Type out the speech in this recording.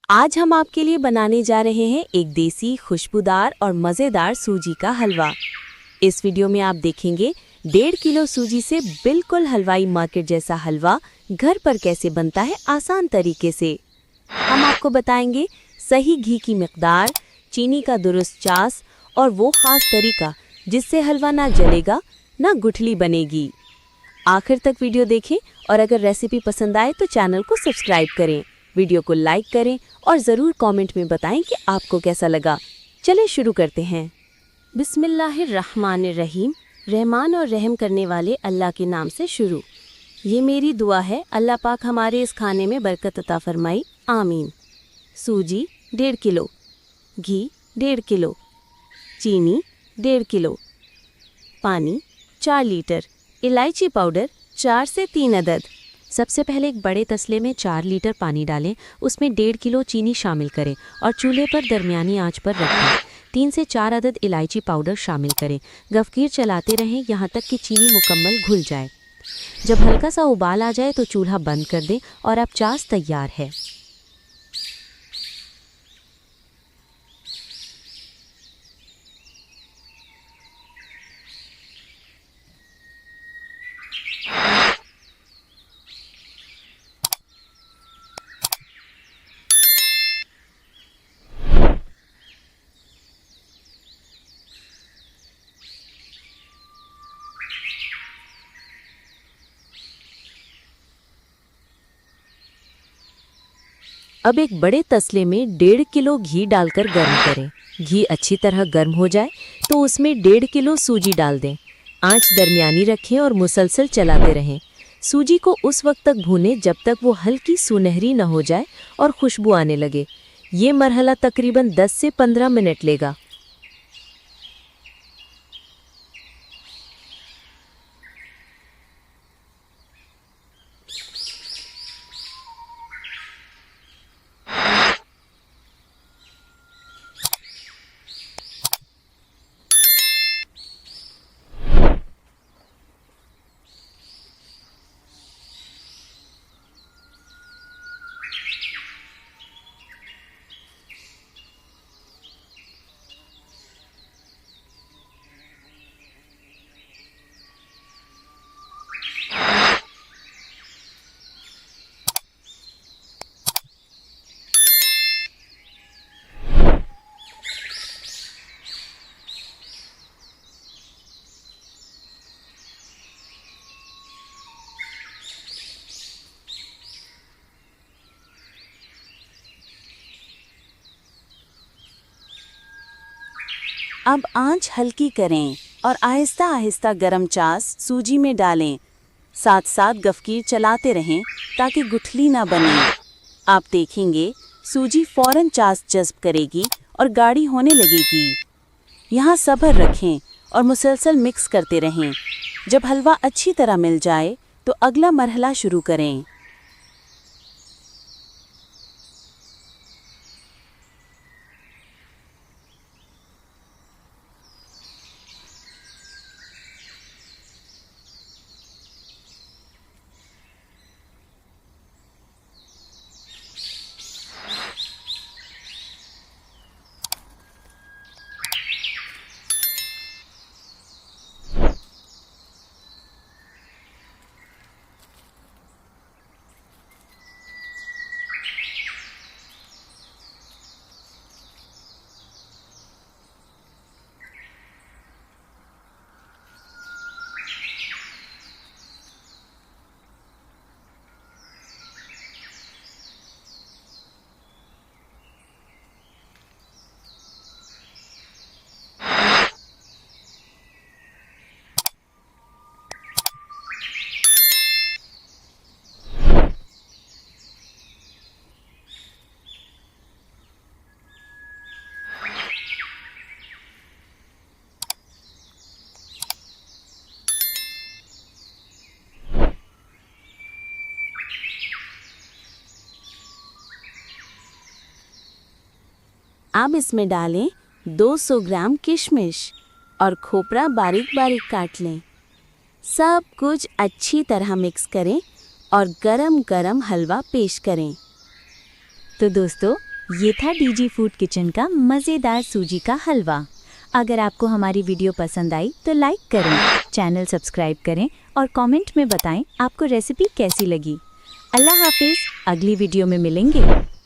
आज हम आपके लिए बनाने जा रहे हैं एक देसी खुशबूदार और मज़ेदार सूजी का हलवा। इस वीडियो में आप देखेंगे 1.5 किलो सूजी से बिल्कुल हलवाई मार्केट जैसा हलवा घर पर कैसे बनता है आसान तरीके से। हम आपको बताएंगे सही घी की मिकदार, चीनी का दुरुस्त चास और वो ख़ास तरीका जिससे हलवा ना जलेगा ना गुठली बनेगी। आखिर तक वीडियो देखें और अगर रेसिपी पसंद आए तो चैनल को सब्सक्राइब करें, वीडियो को लाइक करें और ज़रूर कमेंट में बताएं कि आपको कैसा लगा। चलिए शुरू करते हैं। बिस्मिल्लाहिर्रहमानिर्रहीम। रहमान और रहम करने वाले अल्लाह के नाम से शुरू। ये मेरी दुआ है, अल्लाह पाक हमारे इस खाने में बरकत अता फरमाई, आमीन। सूजी 1.5 किलो, घी 1.5 किलो, चीनी 1.5 किलो, पानी 4 लीटर, इलायची पाउडर 4 से 3 अदद। सबसे पहले एक बड़े तसले में 4 लीटर पानी डालें, उसमें 1.5 किलो चीनी शामिल करें और चूल्हे पर दरमियानी आंच पर रखें। 3 से 4 अदद इलायची पाउडर शामिल करें। गफकीर चलाते रहें यहाँ तक कि चीनी मुकम्मल घुल जाए। जब हल्का सा उबाल आ जाए तो चूल्हा बंद कर दें और अब चास तैयार है। अब एक बड़े तसले में 1.5 किलो घी डालकर गर्म करें। घी अच्छी तरह गर्म हो जाए तो उसमें 1.5 किलो सूजी डाल दें। आंच दरमियानी रखें और मुसलसल चलाते रहें। सूजी को उस वक्त तक भूनें जब तक वो हल्की सुनहरी न हो जाए और खुशबू आने लगे। ये मरहला तकरीबन 10 से 15 मिनट लेगा। अब आंच हल्की करें और आहिस्ता आहिस्ता गरम चास सूजी में डालें। साथ साथ गफकीर चलाते रहें ताकि गुठली ना बने। आप देखेंगे सूजी फौरन चास जज्ब करेगी और गाढ़ी होने लगेगी। यहाँ सब्र रखें और मुसलसल मिक्स करते रहें। जब हलवा अच्छी तरह मिल जाए तो अगला मरहला शुरू करें। अब इसमें डालें 200 ग्राम किशमिश और खोपरा बारीक बारीक काट लें। सब कुछ अच्छी तरह मिक्स करें और गरम गरम हलवा पेश करें। तो दोस्तों, ये था डीजी फूड किचन का मज़ेदार सूजी का हलवा। अगर आपको हमारी वीडियो पसंद आई तो लाइक करें, चैनल सब्सक्राइब करें और कमेंट में बताएं आपको रेसिपी कैसी लगी। अल्लाह हाफिज़, अगली वीडियो में मिलेंगे।